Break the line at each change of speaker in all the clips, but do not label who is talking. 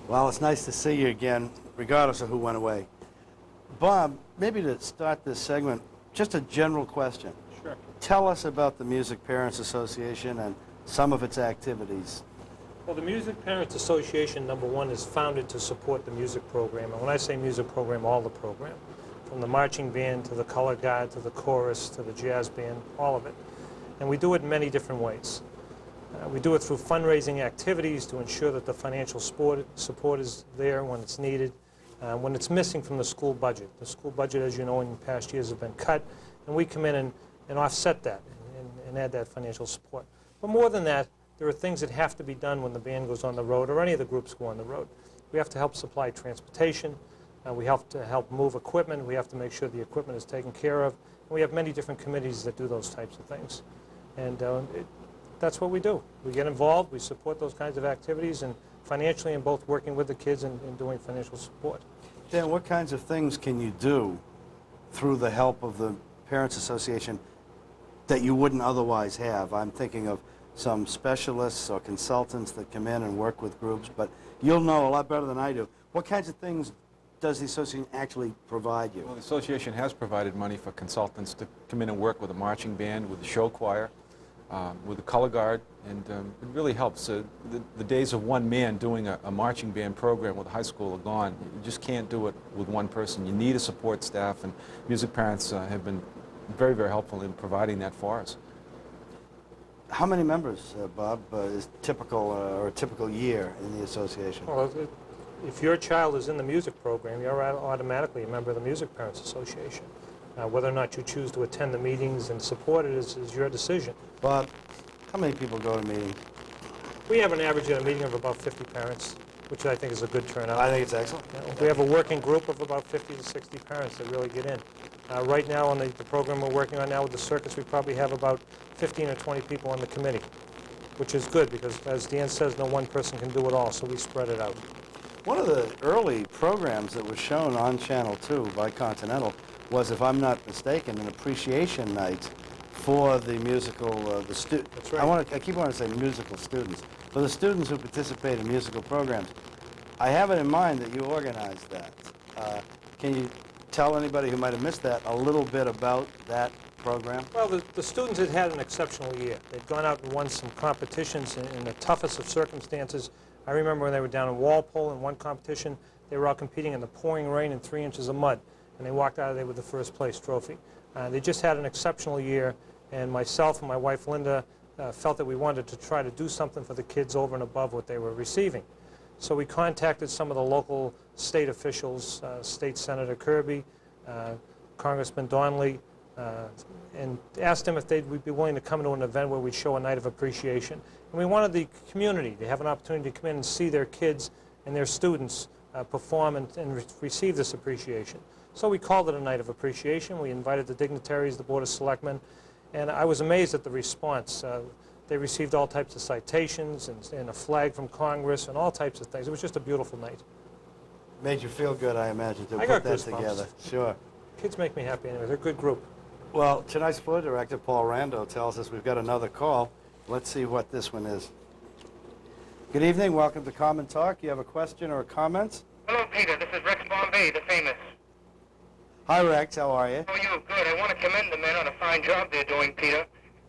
Well, it's nice to see you again, regardless of who went away. Bob, maybe to start this segment, just a general question.
Sure.
Tell us about the Music Parents Association and some of its activities.
Well, the Music Parents Association, number one, is founded to support the music program. And when I say music program, all the program. From the marching band to the color guard to the chorus to the jazz band, all of it. And we do it in many different ways. We do it through fundraising activities to ensure that the financial support is there when it's needed, when it's missing from the school budget. The school budget, as you know, in past years have been cut, and we come in and offset that and add that financial support. But more than that, there are things that have to be done when the band goes on the road or any of the groups go on the road. We have to help supply transportation. We have to help move equipment. We have to make sure the equipment is taken care of. And we have many different committees that do those types of things. And that's what we do. We get involved, we support those kinds of activities, and financially and both working with the kids and doing financial support.
Dan, what kinds of things can you do through the help of the Parents Association that you wouldn't otherwise have? I'm thinking of some specialists or consultants that come in and work with groups, but you'll know a lot better than I do. What kinds of things does the association actually provide you?
Well, the association has provided money for consultants to come in and work with a marching band, with the show choir, with the color guard, and it really helps. The days of one man doing a marching band program with a high school are gone. You just can't do it with one person. You need a support staff, and music parents have been very, very helpful in providing that for us.
How many members, Bob, is typical or a typical year in the association?
Well, if your child is in the music program, you're automatically a member of the Music Parents Association. Whether or not you choose to attend the meetings and support it is your decision.
Bob, how many people go to meetings?
We have an average at a meeting of about 50 parents, which I think is a good turnout.
I think it's excellent.
We have a working group of about 50 to 60 parents that really get in. Right now, on the program we're working on now with the circus, we probably have about 15 or 20 people on the committee, which is good because, as Dan says, no one person can do it all, so we spread it out.
One of the early programs that was shown on Channel 2 by Continental was, if I'm not mistaken, an appreciation night for the musical, the students.
That's right.
I keep wanting to say musical students. For the students who participate in musical programs. I have it in mind that you organized that. Can you tell anybody who might have missed that a little bit about that program?
Well, the students had had an exceptional year. They'd gone out and won some competitions in the toughest of circumstances. I remember when they were down in Walpole in one competition, they were out competing in the pouring rain and 3 inches of mud, and they walked out of there with the first place trophy. They just had an exceptional year, and myself and my wife Linda felt that we wanted to try to do something for the kids over and above what they were receiving. So we contacted some of the local state officials, State Senator Kirby, Congressman Donnelly, and asked them if they'd be willing to come to an event where we'd show a night of appreciation. And we wanted the community to have an opportunity to come in and see their kids and their students perform and receive this appreciation. So we called it a night of appreciation. We invited the dignitaries, the Board of Selectmen, and I was amazed at the response. They received all types of citations and a flag from Congress and all types of things. It was just a beautiful night.
Made you feel good, I imagine, to
I
put
got
that
goosebumps.
together. Sure.
Kids make me happy anyway. They're a good group.
Well, tonight's floor director, Paul Rando, tells us we've got another call. Let's see what this one is. Good evening. Welcome to Common Talk. You have a question or a comment?
Hello, Peter. This is Rex Bombay, the famous.
Hi, Rex. How are you?
How are you? Good. I want to commend the men on a fine job they're doing, Peter.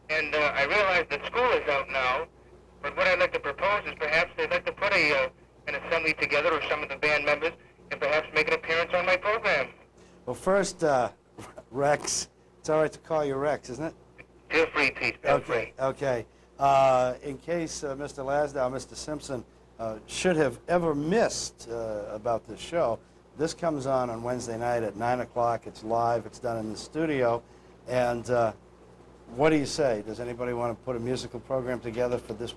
And I realize that school is out now, but what I'd like to propose is perhaps they'd like to put an assembly together of some of the band members and perhaps make an appearance on my program.
Well, first, Rex, it's all right to call you Rex, isn't it?
Feel free, Pete. Feel free.
Okay. In case Mr. Lasdow, Mr. Simpson should have ever missed about this show, this comes on Wednesday night at 9 o'clock. It's live. It's done in the studio. And what do you say? Does anybody want to put a musical program together for this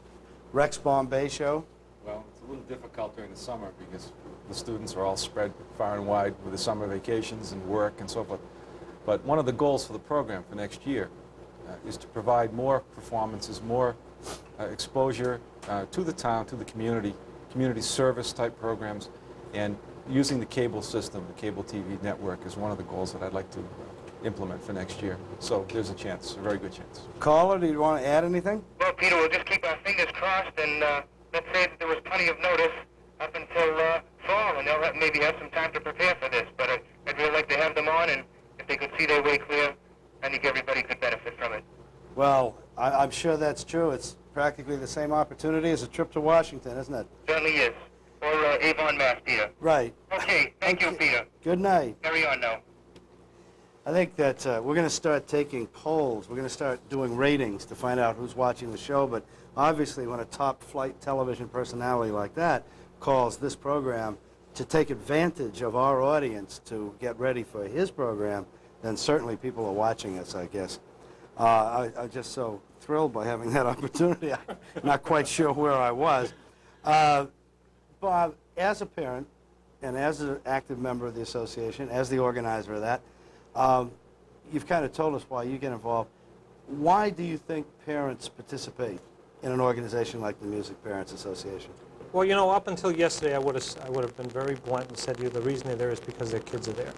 Rex Bombay show?
Well, it's a little difficult during the summer because the students are all spread far and wide with the summer vacations and work and so forth. But one of the goals for the program for next year is to provide more performances, more exposure to the town, to the community service type programs, and using the cable system, the cable TV network, is one of the goals that I'd like to implement for next year. So there's a chance, a very good chance.
Caller, do you want to add anything?
Well, Peter, we'll just keep our fingers crossed and let's say that there was plenty of notice up until maybe have some time to prepare for this, but I'd really like to have them on, and if they could see their way clear, I think everybody could benefit from it.
Well, I'm sure that's true. It's practically the same opportunity as a trip to Washington, isn't it?
Certainly is. Or Avon, Mass, Peter.
Right.
Okay, thank you, Peter.
Good night.
Carry on now.
I think that we're going to start taking polls. We're going to start doing ratings to find out who's watching the show. But obviously, when a top-flight television personality like that calls this program to take advantage of our audience to get ready for his program, then certainly people are watching us, I guess. I'm just so thrilled by having that opportunity. I'm not quite sure where I was. Bob, as a parent and as an active member of the association, as the organizer of that, you've kind of told us why you get involved. Why do you think parents participate in an organization like the Music Parents Association?
Well, you know, up until yesterday, I would have been very blunt and said to you the reason they're there is because their kids are there.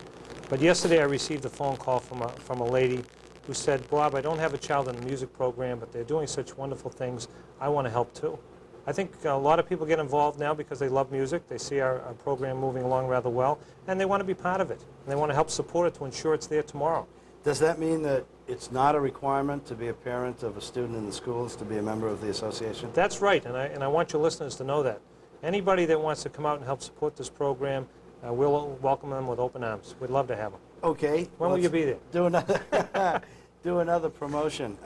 But yesterday I received a phone call from a lady who said, Bob, I don't have a child in the music program, but they're doing such wonderful things. I want to help too. I think a lot of people get involved now because they love music. They see our program moving along rather well, and they want to be part of it. And they want to help support it to ensure it's there tomorrow.
Does that mean that it's not a requirement to be a parent of a student in the schools to be a member of the association?
That's right, and I want your listeners to know that. Anybody that wants to come out and help support this program, we'll welcome them with open arms. We'd love to have them.
Okay.
When will you be there?
Do another promotion.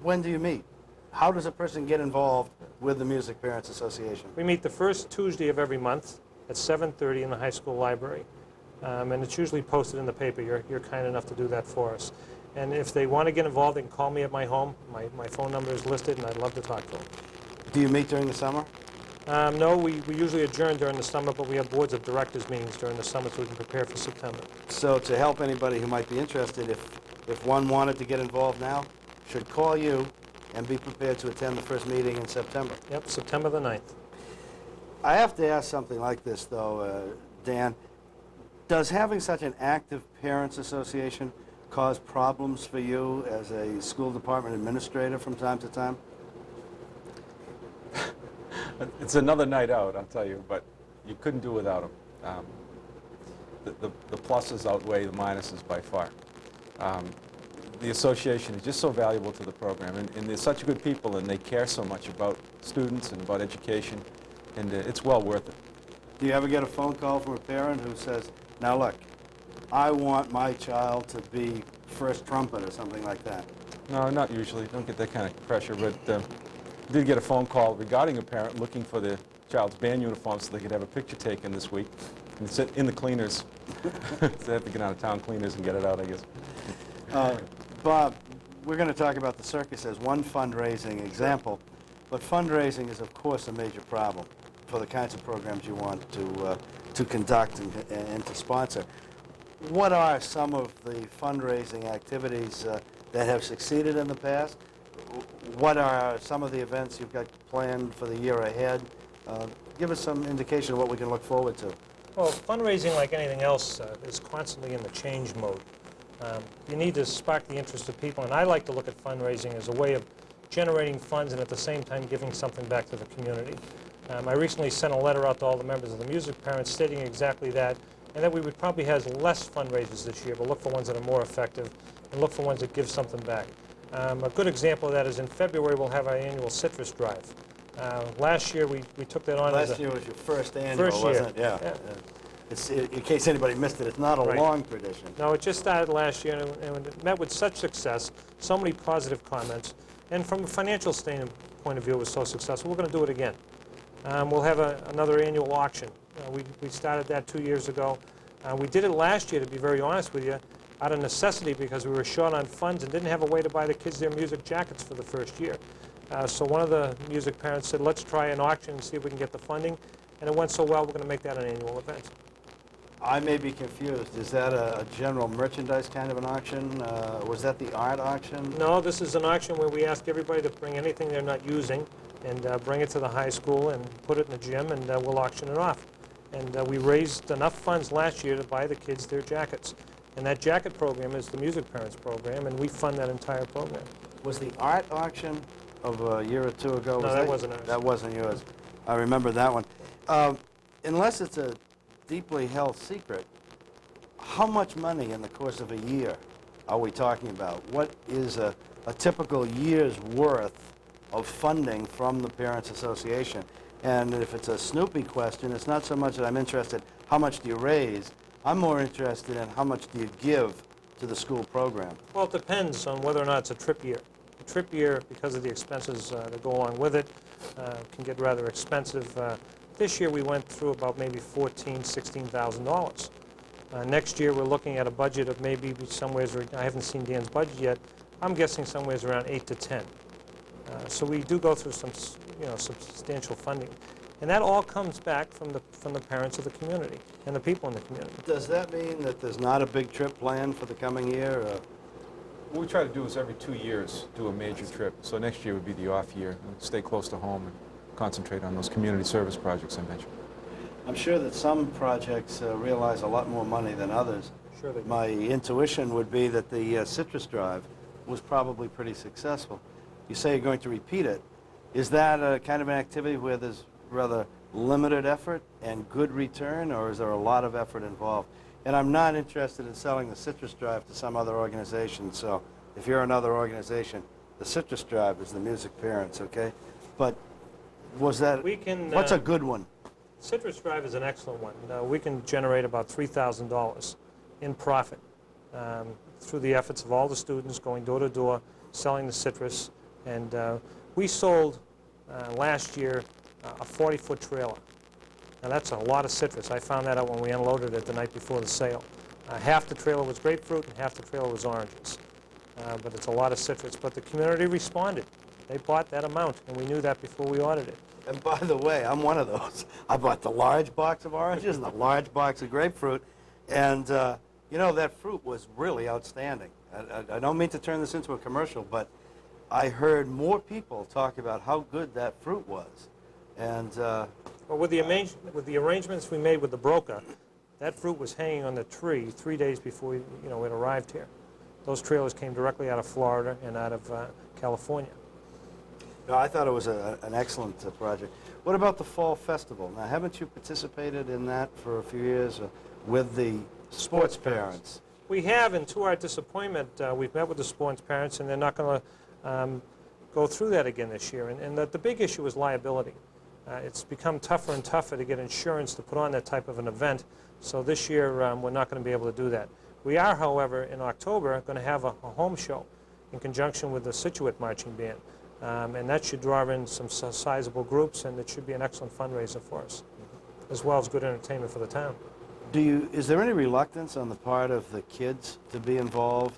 When do you meet? How does a person get involved with the Music Parents Association?
We meet the first Tuesday of every month at 7:30 in the high school library. And it's usually posted in the paper. You're kind enough to do that for us. And if they want to get involved, they can call me at my home. My phone number is listed, and I'd love to talk to them.
Do you meet during the summer?
No, we usually adjourn during the summer, but we have boards of directors meetings during the summer so we can prepare for September.
So to help anybody who might be interested, if one wanted to get involved now, should call you and be prepared to attend the first meeting in September.
Yep, September the 9th.
I have to ask something like this, though, Dan. Does having such an active parents association cause problems for you as a school department administrator from time to time?
It's another night out, I'll tell you, but you couldn't do without them. The pluses outweigh the minuses by far. The association is just so valuable to the program, and they're such good people, and they care so much about students and about education, and it's well worth it.
Do you ever get a phone call from a parent who says, now look, I want my child to be first trumpet or something like that?
No, not usually. Don't get that kind of pressure, but did get a phone call regarding a parent looking for their child's band uniform so they could have a picture taken this week. And it's in the cleaners. So they have to get out of town cleaners and get it out, I guess.
Bob, we're going to talk about the circus as one fundraising example, but fundraising is, of course, a major problem for the kinds of programs you want to conduct and to sponsor. What are some of the fundraising activities that have succeeded in the past? What are some of the events you've got planned for the year ahead? Give us some indication of what we can look forward to.
Well, fundraising, like anything else, is constantly in the change mode. You need to spark the interest of people, and I like to look at fundraising as a way of generating funds and at the same time giving something back to the community. I recently sent a letter out to all the members of the music parents stating exactly that, and that we would probably have less fundraisers this year, but look for ones that are more effective and look for ones that give something back. A good example of that is in February we'll have our annual citrus drive. Last year we took that on
Last year was your first annual,
First year.
wasn't it? Yeah. It's, in case anybody missed it, it's not a
Right.
long tradition.
No, it just started last year, and it met with such success, so many positive comments, and from a financial point of view, it was so successful. We're going to do it again. We'll have another annual auction. We started that 2 years ago. We did it last year, to be very honest with you, out of necessity because we were short on funds and didn't have a way to buy the kids their music jackets for the first year. So one of the music parents said, let's try an auction and see if we can get the funding, and it went so well, we're going to make that an annual event.
I may be confused. Is that a general merchandise kind of an auction? Was that the art auction?
No, this is an auction where we ask everybody to bring anything they're not using and bring it to the high school and put it in the gym, and we'll auction it off. And we raised enough funds last year to buy the kids their jackets. And that jacket program is the Music Parents program, and we fund that entire program.
Was the art auction of a year or two ago?
No, that wasn't ours.
That wasn't yours. I remember that one. Unless it's a deeply held secret, how much money in the course of a year are we talking about? What is a typical year's worth of funding from the Parents Association? And if it's a Snoopy question, it's not so much that I'm interested, how much do you raise? I'm more interested in how much do you give to the school program?
Well, it depends on whether or not it's a trip year. A trip year, because of the expenses that go along with it, can get rather expensive. This year we went through about maybe $14,000, $16,000. Next year we're looking at a budget of maybe somewhere, I haven't seen Dan's budget yet, I'm guessing somewhere around 8 to 10. So we do go through some, substantial funding. And that all comes back from the parents of the community and the people in the community.
Does that mean that there's not a big trip planned for the coming year?
What we try to do is every 2 years do a major trip. So next year would be the off year, and stay close to home and concentrate on those community service projects I mentioned.
I'm sure that some projects realize a lot more money than others.
Sure they do.
My intuition would be that the Citrus Drive was probably pretty successful. You say you're going to repeat it. Is that a kind of an activity where there's rather limited effort and good return, or is there a lot of effort involved? And I'm not interested in selling the Citrus Drive to some other organization, so if you're another organization, the Citrus Drive is the music parents, okay? But was that,
We can,
what's a good one?
Citrus Drive is an excellent one. We can generate about $3,000 in profit through the efforts of all the students going door to door, selling the citrus. And we sold last year a 40-foot trailer. Now that's a lot of citrus. I found that out when we unloaded it the night before the sale. Half the trailer was grapefruit and half the trailer was oranges. But it's a lot of citrus. But the community responded. They bought that amount, and we knew that before we ordered it.
And by the way, I'm one of those. I bought the large box of oranges and the large box of grapefruit, and that fruit was really outstanding. I don't mean to turn this into a commercial, but I heard more people talk about how good that fruit was. And
Well, with the arrangements we made with the broker, that fruit was hanging on the tree 3 days before it arrived here. Those trailers came directly out of Florida and out of California.
no, I thought it was an excellent project. What about the Fall Festival? Now, haven't you participated in that for a few years with the sports parents?
We have, and to our disappointment, we've met with the sports parents, and they're not going to go through that again this year. And the big issue is liability. It's become tougher and tougher to get insurance to put on that type of an event. So this year, we're not going to be able to do that. We are, however, in October, going to have a home show in conjunction with the Situate Marching Band. And that should draw in some sizable groups, and it should be an excellent fundraiser for us, as well as good entertainment for the town.
Is there any reluctance on the part of the kids to be involved?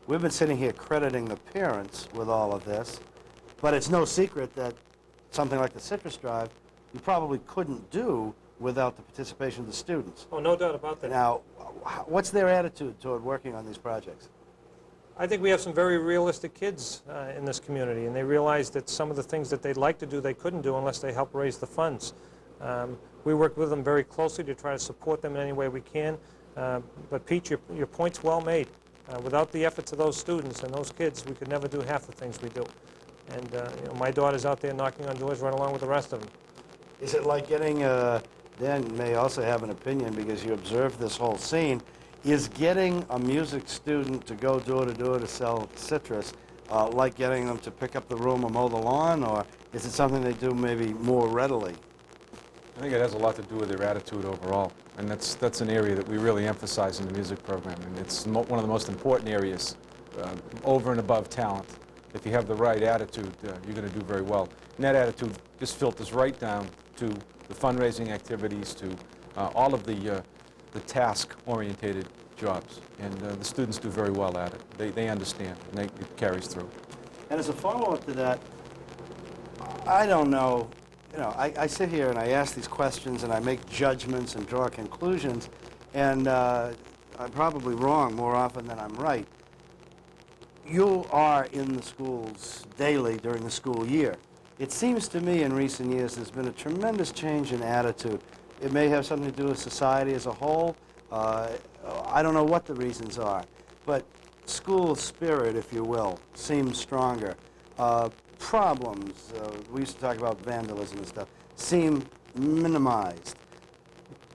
We've been sitting here crediting the parents with all of this, but it's no secret that something like the Citrus Drive you probably couldn't do without the participation of the students.
Oh, no doubt about that.
Now, what's their attitude toward working on these projects?
I think we have some very realistic kids in this community, and they realize that some of the things that they'd like to do, they couldn't do unless they help raise the funds. We work with them very closely to try to support them in any way we can. But Pete, your point's well made. Without the efforts of those students and those kids, we could never do half the things we do. And my daughter's out there knocking on doors right along with the rest of them.
Is it like getting, Dan may also have an opinion because you observed this whole scene, is getting a music student to go door to door to sell citrus like getting them to pick up the room or mow the lawn, or is it something they do maybe more readily?
I think it has a lot to do with their attitude overall, and that's an area that we really emphasize in the music program, and it's one of the most important areas over and above talent. If you have the right attitude, you're going to do very well. And that attitude just filters right down to the fundraising activities, to all of the task-orientated jobs, and the students do very well at it. They understand, and it carries through.
And as a follow-up to that, I don't know, I sit here and I ask these questions and I make judgments and draw conclusions, and I'm probably wrong more often than I'm right. You are in the schools daily during the school year. It seems to me in recent years there's been a tremendous change in attitude. It may have something to do with society as a whole. I don't know what the reasons are, but school spirit, if you will, seems stronger. Problems, we used to talk about vandalism and stuff, seem minimized.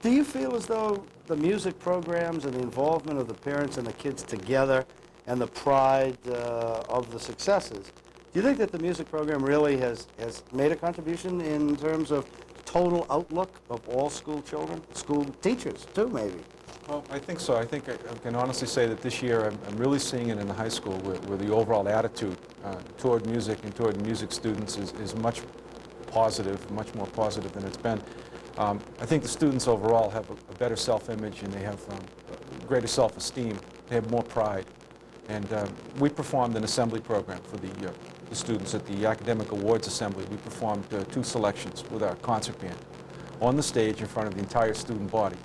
Do you feel as though the music programs and the involvement of the parents and the kids together and the pride of the successes, do you think that the music program really has made a contribution in terms of total outlook of all school children, school teachers too, maybe?
Well, I think so. I think I can honestly say that this year I'm really seeing it in the high school where the overall attitude toward music and toward music students is much positive, much more positive than it's been. I think the students overall have a better self-image and they have greater self-esteem. They have more pride. And we performed an assembly program for the students at the Academic Awards Assembly. We performed 2 selections with our concert band on the stage in front of the entire student body.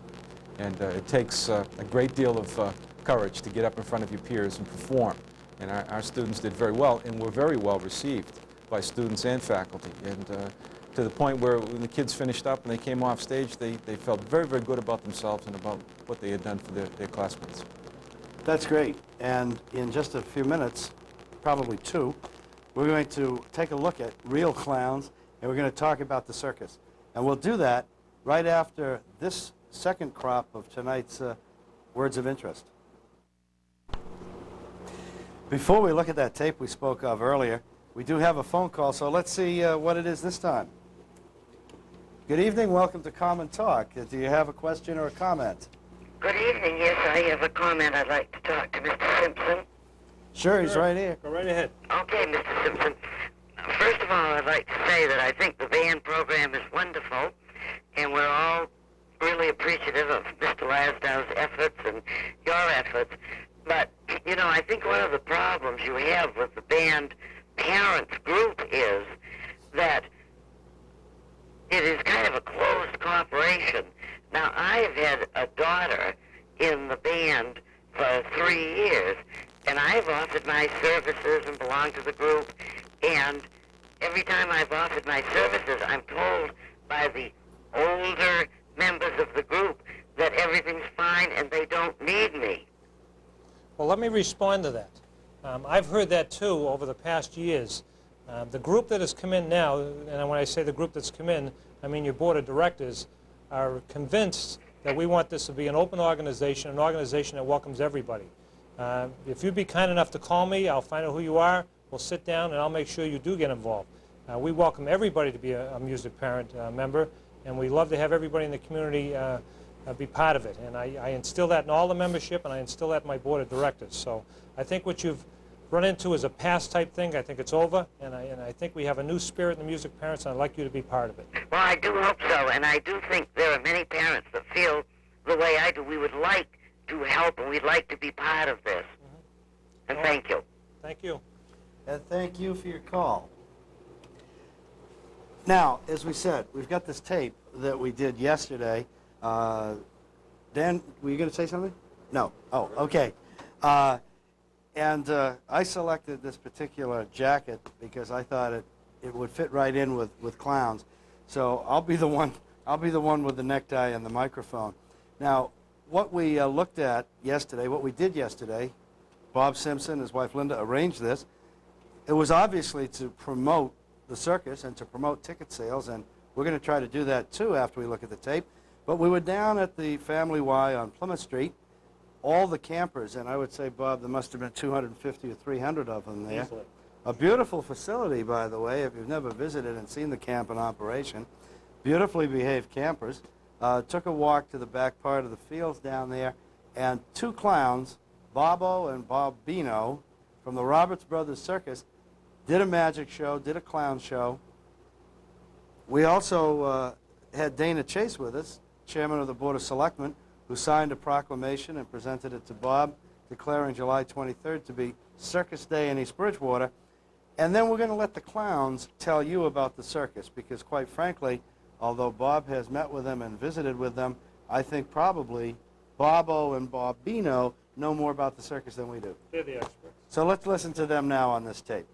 And it takes a great deal of courage to get up in front of your peers and perform. And our students did very well and were very well received by students and faculty. And to the point where when the kids finished up and they came off stage, they felt very, very good about themselves and about what they had done for their classmates.
That's great. And in just a few minutes, probably 2, we're going to take a look at real clowns, and we're going to talk about the circus. And we'll do that right after this second crop of tonight's Words of Interest. Before we look at that tape we spoke of earlier, we do have a phone call, so let's see what it is this time. Good evening. Welcome to Common Talk. Do you have a question or a comment?
Good evening. Yes, I have a comment. I'd like to talk to Mr. Simpson.
Sure, he's right here.
Go right ahead.
Okay, Mr. Simpson. First of all, I'd like to say that I think the band program is wonderful, and we're all really appreciative of Mr. Lasdow's efforts and your efforts. But, you know, I think one of the problems you have with the band parents group is that it is kind of a closed cooperation. Now, I've had a daughter in the band for 3 years, and I've offered my services and belong to the group, and every time I've offered my services, I'm told by the older members of the group that everything's fine and they don't need me.
Well, let me respond to that. I've heard that too over the past years. The group that has come in now, and when I say the group that's come in, I mean your board of directors, are convinced that we want this to be an open organization, an organization that welcomes everybody. If you'd be kind enough to call me, I'll find out who you are, we'll sit down, and I'll make sure you do get involved. We welcome everybody to be a music parent member, and we love to have everybody in the community be part of it. And I instill that in all the membership, and I instill that in my board of directors. So I think what you've run into is a past type thing. I think it's over, and I think we have a new spirit in the music parents, and I'd like you to be part of it.
Well, I do hope so, and I do think there are many parents that feel the way I do. We would like to help, and we'd like to be part of this. And thank you.
Thank you.
And thank you for your call. Now, as we said, we've got this tape that we did yesterday. Dan, were you going to say something? No. Oh, okay. And I selected this particular jacket because I thought it would fit right in with clowns. So I'll be the one with the necktie and the microphone. Now, what we looked at yesterday, what we did yesterday, Bob Simpson, his wife Linda, arranged this. It was obviously to promote the circus and to promote ticket sales, and we're going to try to do that too after we look at the tape. But we were down at the Family Y on Plymouth Street. All the campers, and I would say, Bob, there must have been 250 or 300 of them there.
Easily.
A beautiful facility, by the way, if you've never visited and seen the camp in operation. Beautifully behaved campers. Took a walk to the back part of the fields down there, and 2 clowns, Bobo and Bobino, from the Roberts Brothers Circus, did a magic show, did a clown show. We also had Dana Chase with us, chairman of the Board of Selectmen, who signed a proclamation and presented it to Bob, declaring July 23rd to be Circus Day in East Bridgewater. And then we're going to let the clowns tell you about the circus, because quite frankly, although Bob has met with them and visited with them, I think probably Bobo and Bobino know more about the circus than we do.
They're the experts.
So let's listen to them now on this tape.